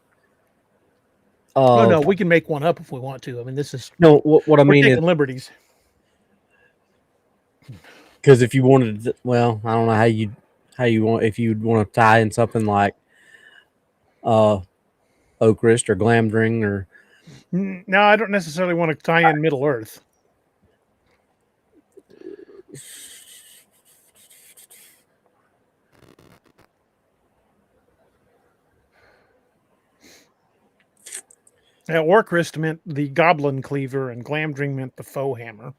S2: No, we can make one up if we want to. I mean, this is
S3: no. What I mean is
S2: liberties.
S3: Because if you wanted, to, well, I don't know how you want if you'd want to tie in something like Oakrest or Glamdring or.
S2: No, I don't necessarily want to tie in Middle Earth. Now, Orcrist meant the Goblin Cleaver, and Glamdring meant the Foe Hammer,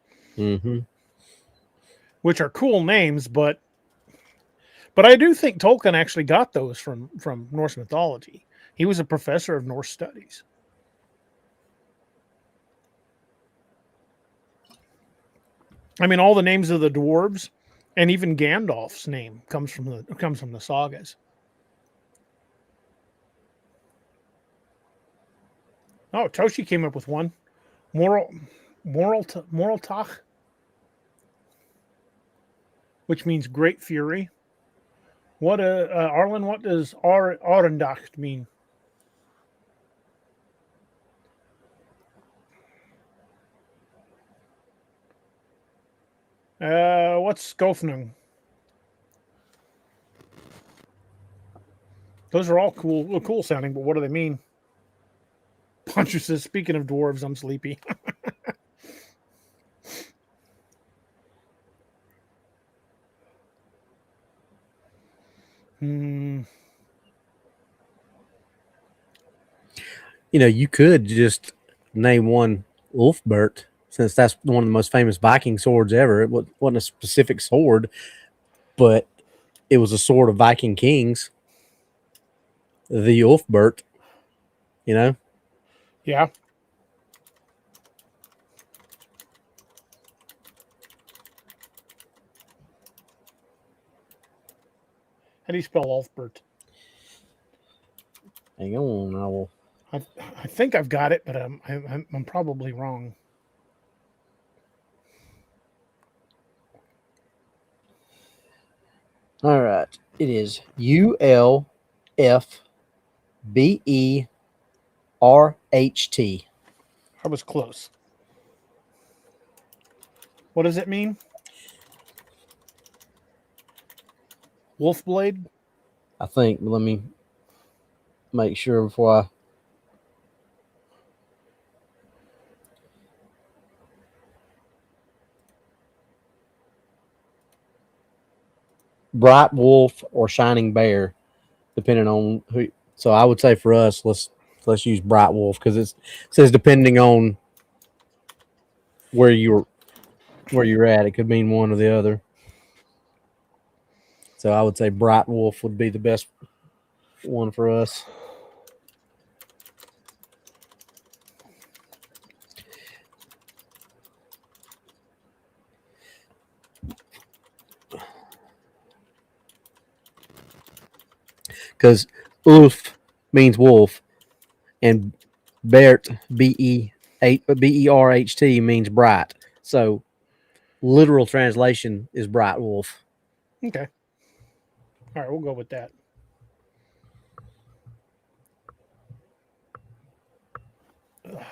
S2: which are cool names, but I do think Tolkien actually got those from Norse mythology. He was a professor of Norse studies. I mean, all the names of the dwarves, and even Gandalf's name comes from the sagas. Oh, Toshi came up with one. Moral talk, which means great fury. What Arlen? What does Arendacht mean? What's Skofnung? Those are all cool sounding, but what do they mean? Puncher says, "Speaking of dwarves, I'm sleepy." Hmm.
S3: You know, you could just name one Ulfbert, since that's one of the most famous Viking swords ever. It wasn't a specific sword, but it was a sword of Viking kings. The Ulfbert, you know.
S2: Yeah. How do you spell Ulfbert?
S3: Hang on, I will.
S2: I think I've got it, but I'm probably wrong.
S3: All right, it is Ulfbert.
S2: I was close. What does it mean? Wolfblade?
S3: I think. Let me make sure before I. Bright Wolf or Shining Bear, depending on who. So I would say for us, let's use Bright Wolf because it says depending on where you're at, it could mean one or the other. So I would say Bright Wolf would be the best one for us. Because Ulf means wolf, and Bert Berht means bright. So literal translation is bright wolf.
S2: Okay. All right, we'll go with that. Ugh.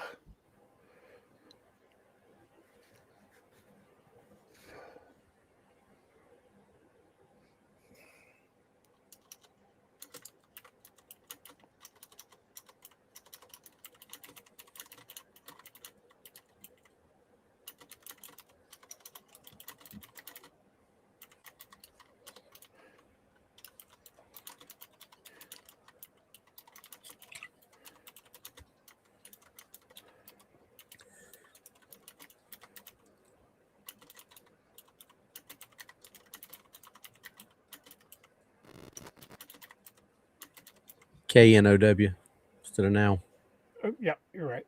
S3: Know instead of now.
S2: Oh, yeah, you're right.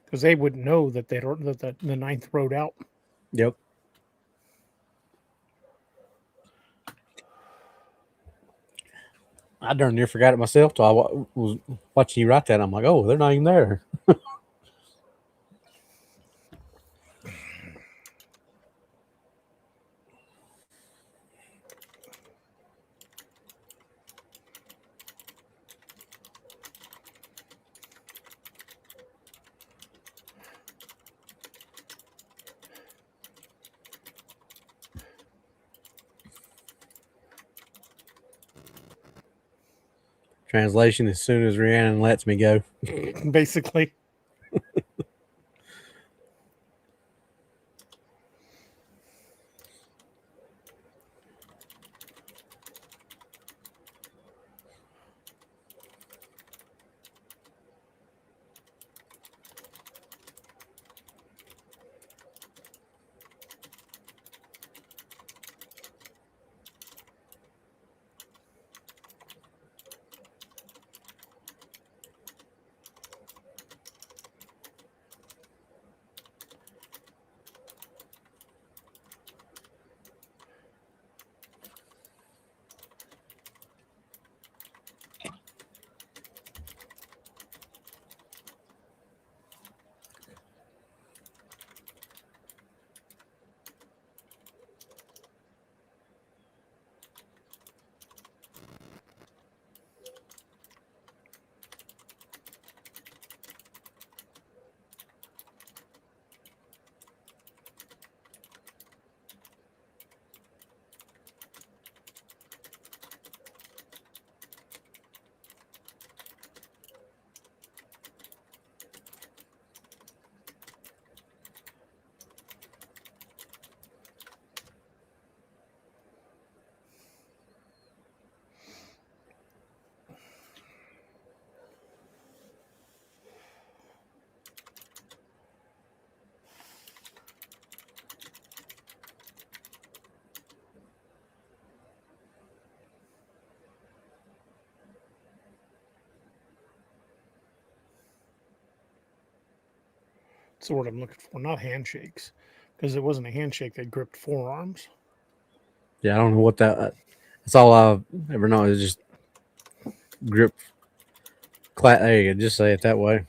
S2: because they wouldn't know that the ninth rode out.
S3: Yep. I darn near forgot it myself till I was watching you write that. I'm like, oh, they're not even there. Translation: as soon as Rhiannon lets me go.
S2: Basically. That's the word I'm looking for. Not handshakes, because it wasn't a handshake. They gripped forearms.
S3: Yeah, I don't know what that. That's all I ever know is just grip. There you go. Just say it that way.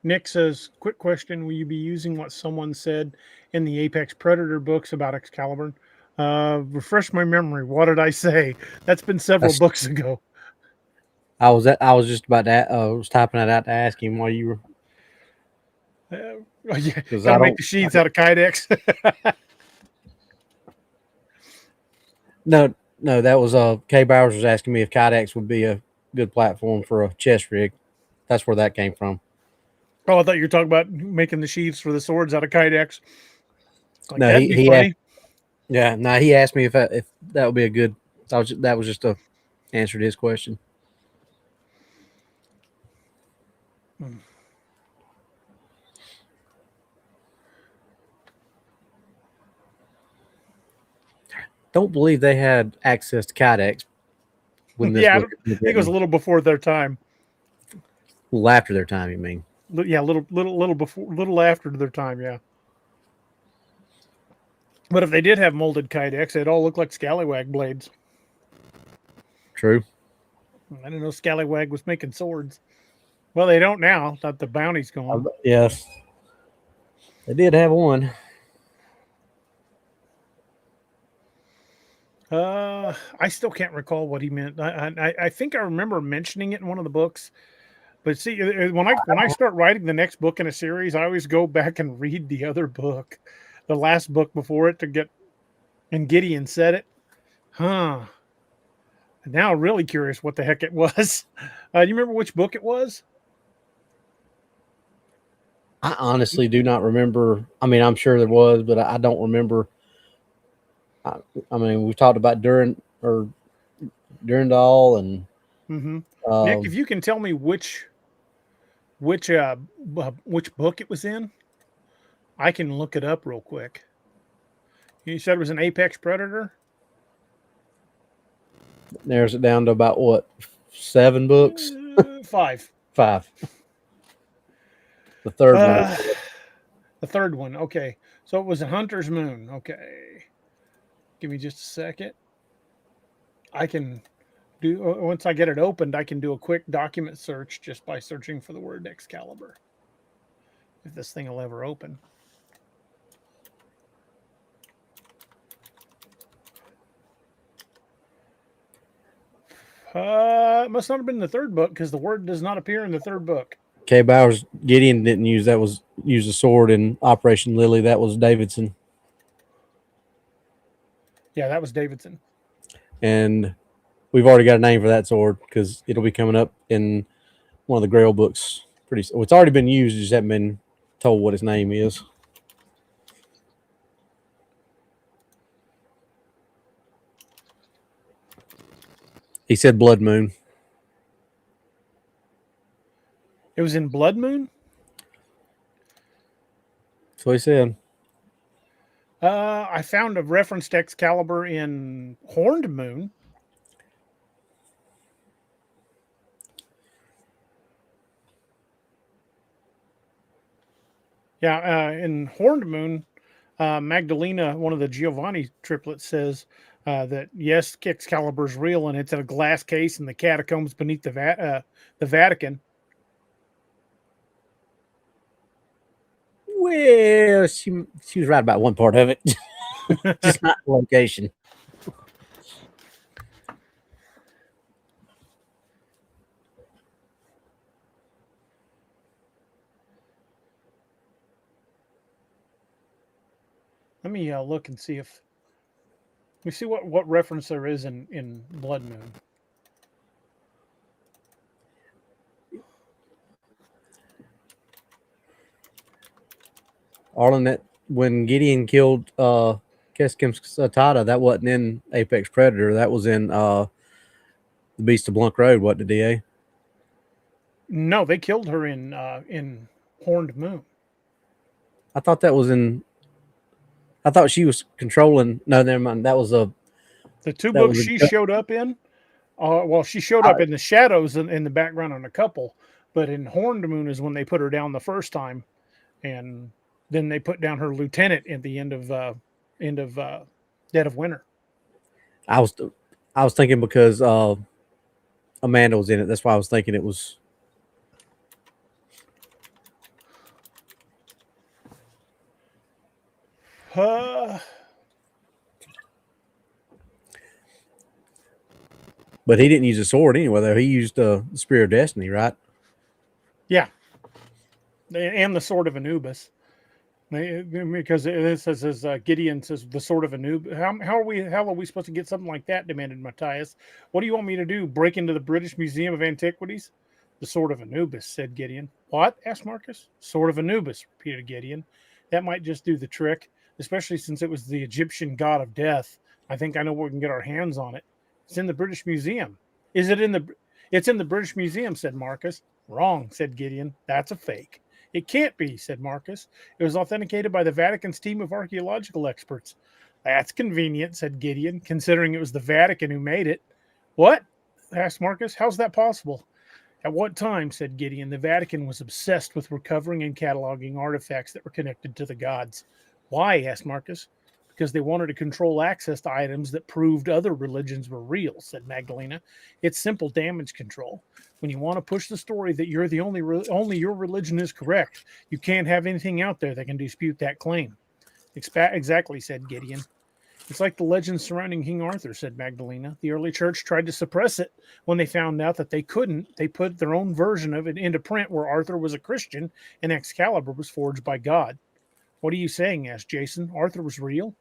S2: Nick says, quick question. Will you be using what someone said in the Apex Predator books about Excalibur? Refresh my memory. What did I say? That's been several books ago.
S3: I was just about to. I was typing that out to ask him while you were.
S2: Yeah, gotta make the sheaths out of Kydex.
S3: No, that was Kay Bowers was asking me if Kydex would be a good platform for a chest rig. That's where that came from.
S2: Oh, I thought you were talking about making the sheaths for the swords out of Kydex. Like,
S3: No,
S2: that'd be funny.
S3: He asked me if that would be a good. That was just a answer to his question. Don't believe they had access to Kydex when this
S2: Yeah,
S3: book
S2: I think it was a little before their time.
S3: Well, after their time, you mean?
S2: Yeah, little after their time. Yeah. But if they did have molded Kydex, they'd all look like scallywag blades.
S3: True.
S2: I didn't know Scallywag was making swords. Well, they don't now that the bounty's gone.
S3: Yes. They did have one.
S2: I still can't recall what he meant. I think I remember mentioning it in one of the books. But see, when I start writing the next book in a series, I always go back and read the other book, the last book before it, to get. And Gideon said it, huh? Now I'm really curious what the heck it was. Do you remember which book it was?
S3: I honestly do not remember. I mean, I'm sure there was, but I don't remember. I mean, we've talked about Durandal and
S2: Nick, if you can tell me which book it was in, I can look it up real quick. You said it was an Apex Predator?
S3: Narrows it down to about what, 7 books?
S2: 5.
S3: 5. The third one.
S2: The third one. Okay. So it was a Hunter's Moon. Okay. Give me just a second. I can do, once I get it opened, I can do a quick document search just by searching for the word Excalibur. If this thing will ever open. It must not have been the third book because the word does not appear in the third book.
S3: Kay Bowers, Gideon didn't use a sword in Operation Lily. That was Davidson.
S2: Yeah, that was Davidson.
S3: And we've already got a name for that sword because it'll be coming up in one of the Grail books pretty soon. It's already been used, just haven't been told what his name is. He said Blood Moon.
S2: It was in Blood Moon?
S3: That's what he said.
S2: I found a reference to Excalibur in Horned Moon. Yeah, in Horned Moon, Magdalena, one of the Giovanni triplets, says that yes, Excalibur's real and it's in a glass case in the catacombs beneath the Vatican.
S3: Well, she was right about one part of it, just not the location.
S2: Let me look and see if we see what reference there is in Blood Moon.
S3: Arlen, when Gideon killed Keskim Satata, that wasn't in Apex Predator. That was in the Beast of Blanc Road. What, the DA?
S2: No, they killed her in Horned Moon.
S3: I thought that was in. I thought she was controlling. No, never mind. That was the
S2: 2 books she showed up in. Well, she showed up in the shadows in the background on a couple, but in Horned Moon is when they put her down the first time, and then they put down her lieutenant at the end of Dead of Winter.
S3: I was thinking because Amanda was in it. That's why I was thinking it was. But he didn't use a sword anyway, though. He used the Spear of Destiny, right?
S2: Yeah, and the Sword of Anubis. Because this is Gideon says the Sword of Anubis. How are we supposed to get something like that? Demanded Matthias. What do you want me to do? Break into the British Museum of Antiquities? The Sword of Anubis, said Gideon. What? Asked Marcus. Sword of Anubis, repeated Gideon. That might just do the trick, especially since it was the Egyptian god of death. I think I know where we can get our hands on it. It's in the British Museum. Is it in the? It's in the British Museum, said Marcus. Wrong, said Gideon. That's a fake. It can't be, said Marcus. It was authenticated by the Vatican's team of archaeological experts. That's convenient, said Gideon, considering it was the Vatican who made it. What? Asked Marcus. How's that possible? At what time, said Gideon, the Vatican was obsessed with recovering and cataloging artifacts that were connected to the gods. Why? Asked Marcus. Because they wanted to control access to items that proved other religions were real, said Magdalena. It's simple damage control. When you want to push the story that you're the only your religion is correct, you can't have anything out there that can dispute that claim. Exactly, said Gideon. It's like the legends surrounding King Arthur, said Magdalena. The early church tried to suppress it. When they found out that they couldn't, they put their own version of it into print where Arthur was a Christian and Excalibur was forged by God. What are you saying? Asked Jason. Arthur was real?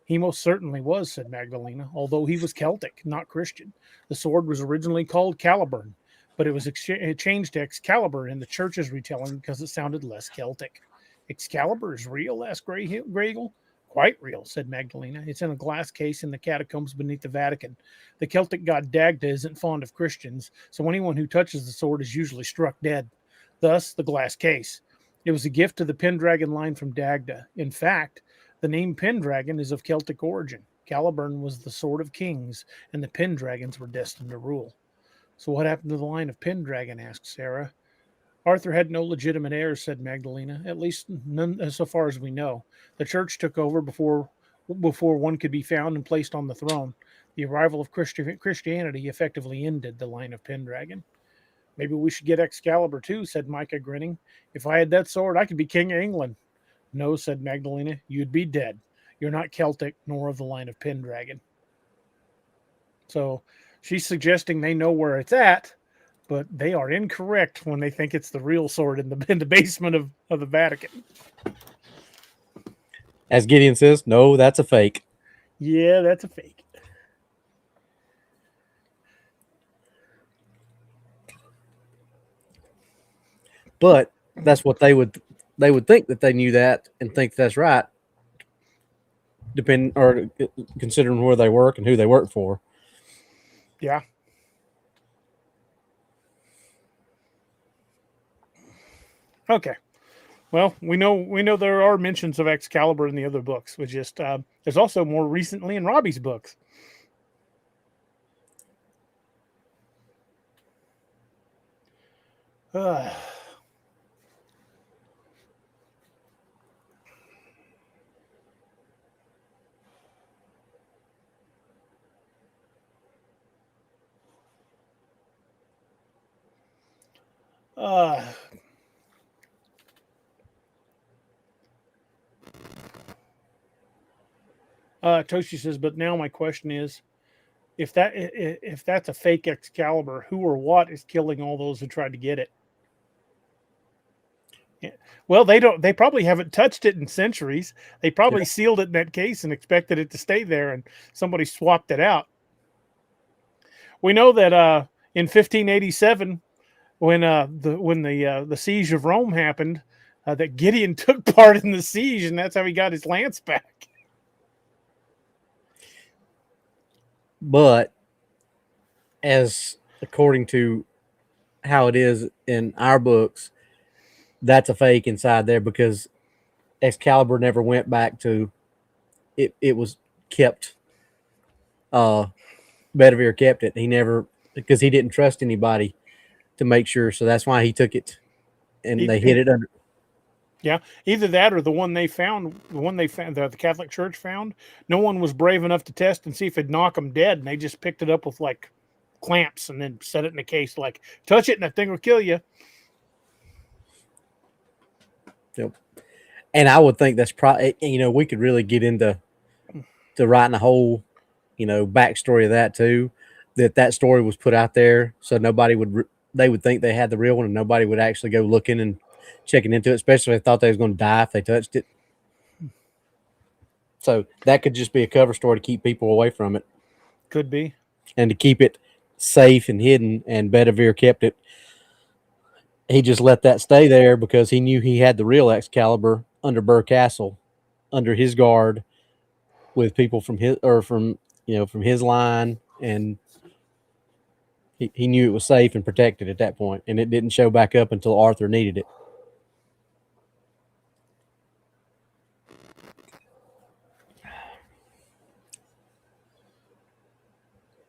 S2: He most certainly was, said Magdalena, although he was Celtic, not Christian. The sword was originally called Caliburn, but it was changed to Excalibur in the church's retelling because it sounded less Celtic. Excalibur is real? Asked Graeagle. Quite real, said Magdalena. It's in a glass case in the catacombs beneath the Vatican. The Celtic god Dagda isn't fond of Christians, so anyone who touches the sword is usually struck dead. Thus, the glass case. It was a gift to the Pendragon line from Dagda. In fact, the name Pendragon is of Celtic origin. Caliburn was the sword of kings, and the Pendragons were destined to rule. So what happened to the line of Pendragon? Asked Sarah. Arthur had no legitimate heirs, said Magdalena, at least none so far as we know. The church took over before one could be found and placed on the throne. The arrival of Christianity effectively ended the line of Pendragon. Maybe we should get Excalibur too, said Micah, grinning. If I had that sword, I could be king of England. No, said Magdalena, you'd be dead. You're not Celtic, nor of the line of Pendragon. So she's suggesting they know where it's at, but they are incorrect when they think it's the real sword in the basement of the Vatican.
S3: As Gideon says, no, that's a fake.
S2: Yeah, that's a fake.
S3: But that's what they would think that they knew that and think that's right, depending or considering where they work and who they work for.
S2: Yeah. Okay. Well, we know there are mentions of Excalibur in the other books. Which just there's also more recently in Robbie's books. Toshi says, but now my question is, if that's a fake Excalibur, who or what is killing all those who tried to get it? Yeah. Well, they probably haven't touched it in centuries. They probably sealed it in that case and expected it to stay there, and somebody swapped it out. We know that in 1587, when the siege of Rome happened, that Gideon took part in the siege, and that's how he got his lance back.
S3: But as according to how it is in our books, that's a fake inside there because Excalibur never went back to it. It was kept. Bedivere kept it. He never, because he didn't trust anybody to make sure. So that's why he took it and they hid it under.
S2: Yeah, either that or the one they found, the Catholic Church found. No one was brave enough to test and see if it'd knock them dead, and they just picked it up with like clamps and then set it in a case. Like, touch it and that thing will kill you.
S3: Yep. And I would think that's probably, we could really get into writing a whole, backstory of that too. That story was put out there so nobody would they would think they had the real one, and nobody would actually go looking and checking into it, especially if they thought they was going to die if they touched it. So that could just be a cover story to keep people away from it.
S2: Could be.
S3: And to keep it safe and hidden, and Bedivere kept it. He just let that stay there because he knew he had the real Excalibur under Burr Castle, under his guard, with people from his line, and he knew it was safe and protected at that point, and it didn't show back up until Arthur needed it.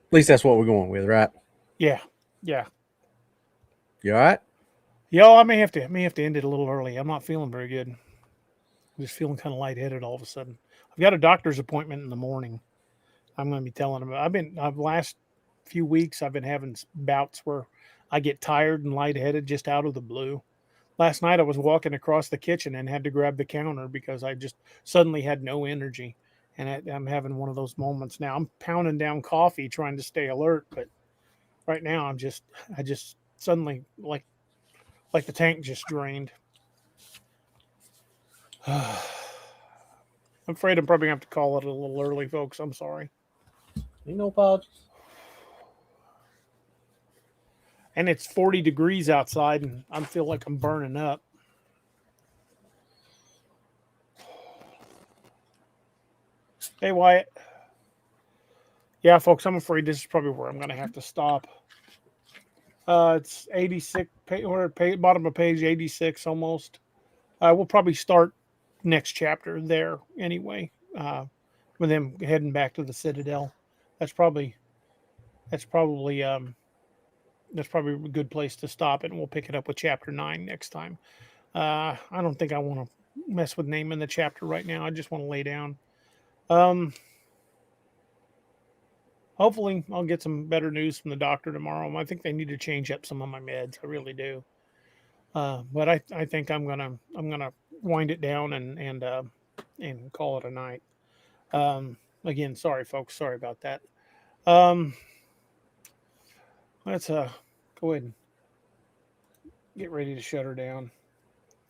S3: At least that's what we're going with, right?
S2: Yeah.
S3: You all right?
S2: Yeah, I may have to end it a little early. I'm not feeling very good. I'm just feeling kind of lightheaded all of a sudden. I've got a doctor's appointment in the morning. I'm going to be telling him. I've last few weeks I've been having bouts where I get tired and lightheaded just out of the blue. Last night I was walking across the kitchen and had to grab the counter because I just suddenly had no energy. And I'm having one of those moments now. I'm pounding down coffee trying to stay alert, but right now I just suddenly like the tank just drained. I'm afraid I'm probably going to have to call it a little early, folks. I'm sorry.
S3: Ain't no apologies.
S2: And it's 40 degrees outside, and I feel like I'm burning up. Hey, Wyatt. Yeah, folks, I'm afraid this is probably where I'm going to have to stop. It's 86. We're at bottom of page 86 almost. We'll probably start next chapter there anyway, with them heading back to the Citadel. That's probably a good place to stop, and we'll pick it up with chapter 9 next time. I don't think I want to mess with naming the chapter right now. I just want to lay down. Hopefully I'll get some better news from the doctor tomorrow. I think they need to change up some of my meds. I really do. But I think I'm gonna wind it down and call it a night. Again, sorry folks, sorry about that. Let's go ahead and get ready to shut her down.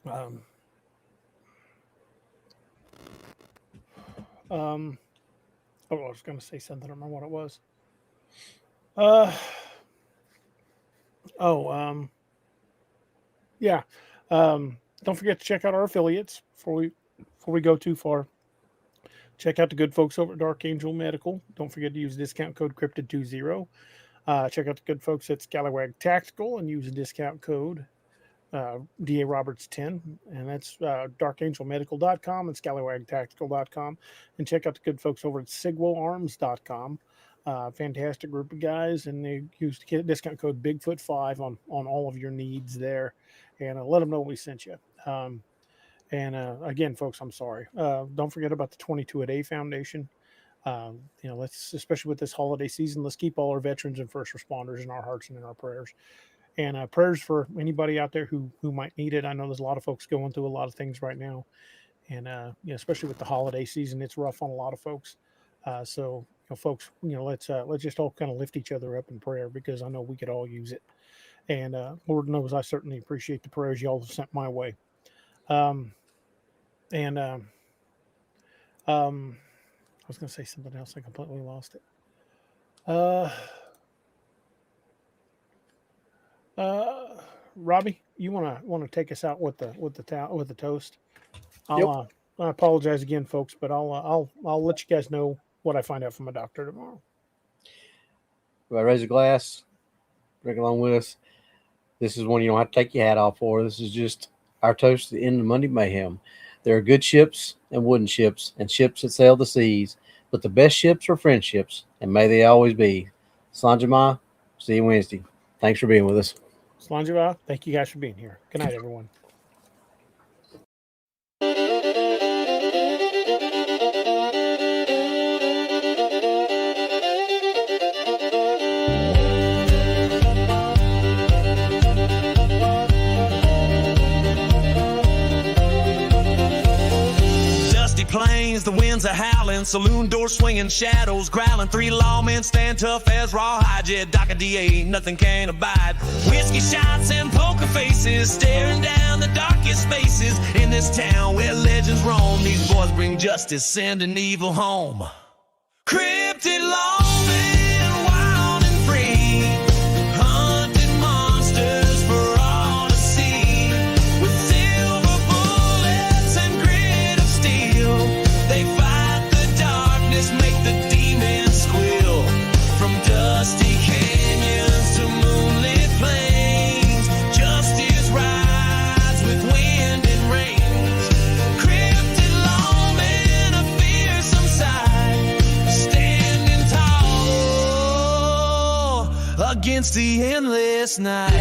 S2: I was going to say something. I don't remember what it was. Yeah. Don't forget to check out our affiliates before we go too far. Check out the good folks over at Dark Angel Medical. Don't forget to use discount code Cryptid20. Check out the good folks at Scallywag Tactical and use the discount code DA Roberts 10, and that's darkangelmedical.com and scallywagtactical.com. And check out the good folks over at sigwoarms.com. Fantastic group of guys, and they use the discount code Bigfoot5 on all of your needs there, and let them know we sent you. Again, folks, I'm sorry. Don't forget about the 22-a-day foundation. Let's, especially with this holiday season, let's keep all our veterans and first responders in our hearts and in our prayers. And prayers for anybody out there who might need it. I know there's a lot of folks going through a lot of things right now, and especially with the holiday season, it's rough on a lot of folks. So folks, let's just all kind of lift each other up in prayer, because I know we could all use it. And Lord knows I certainly appreciate the prayers y'all have sent my way. I was going to say something else. I completely lost it. Robbie, you want to take us out with the toast? I apologize again, folks, but I'll let you guys know what I find out from a doctor tomorrow.
S3: Well, raise a glass, drink along with us. This is one you don't have to take your hat off for. This is just our toast to the end of Monday Mayhem. There are good ships and wooden ships and ships that sail the seas, but the best ships are friendships, and may they always be. Slanjama, see you Wednesday. Thanks for being with us.
S2: Slanjama, thank you guys for being here. Good night, everyone.
S4: winds are howling, saloon doors swinging, shadows growling. Three lawmen stand tough as rawhide. Yeah, Doc DA, nothing can abide. Whiskey shots and poker faces, staring down the darkest spaces. In this town where legends roam, these boys bring justice, sending evil home. Cryptid lawmen, wild and free, hunting monsters for all to see. With silver bullets and grit of steel, they fight the darkness, make the demons squeal. From dusty canyons to moonlit plains, justice rides with wind and rains. Cryptid lawmen, a fearsome sight, standing tall against the endless night.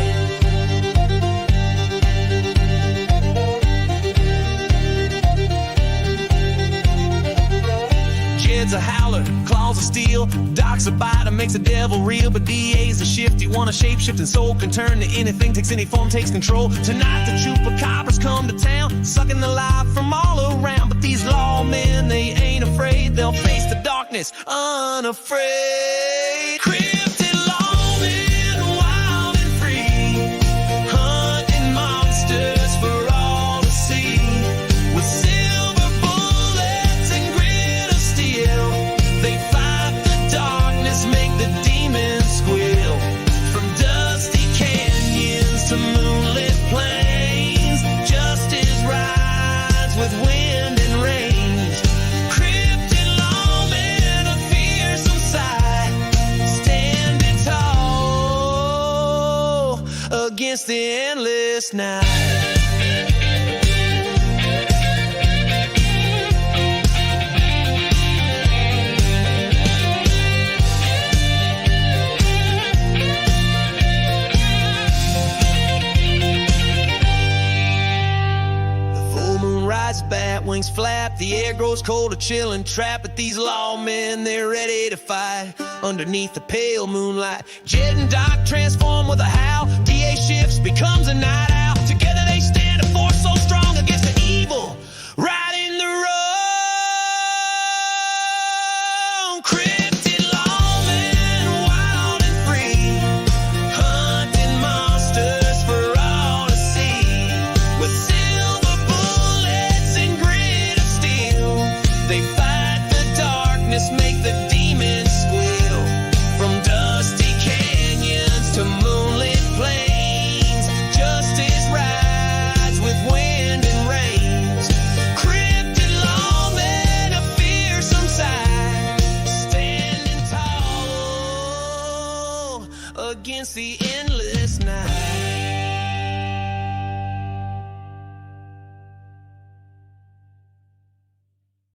S4: Jed's a howler, claws of steel. Doc's a biter, makes the devil real. But DA's a shifty one, a shape-shifting soul. Can turn to anything, takes any form, takes control. Tonight the chupacabras come to town, sucking the life from all around. But these lawmen, they ain't afraid. They'll face the darkness unafraid. Cryptid lawmen, wild and free, hunting monsters for all to see. With silver bullets and grit of steel, they fight the darkness, make the demons squeal. From dusty canyons to moonlit plains, justice rides with wind and rains. Cryptid lawmen, a fearsome sight, standing tall against the endless night. Full moon rises, bat wings flap, the air grows cold, a chill and trap. But these lawmen, they're ready to fight underneath the pale moonlight. Jed and Doc transform with a howl. DA shifts, becomes a night owl. Together they stand, a force so strong against the evil right in the wrong. Cryptid lawmen, wild and free, hunting monsters for all to see. With silver bullets and grit of steel, they fight the darkness, make the demons squeal. From dusty canyons to moonlit plains, justice rides with wind and rains. Cryptid lawmen, a fearsome sight, standing tall against the endless night.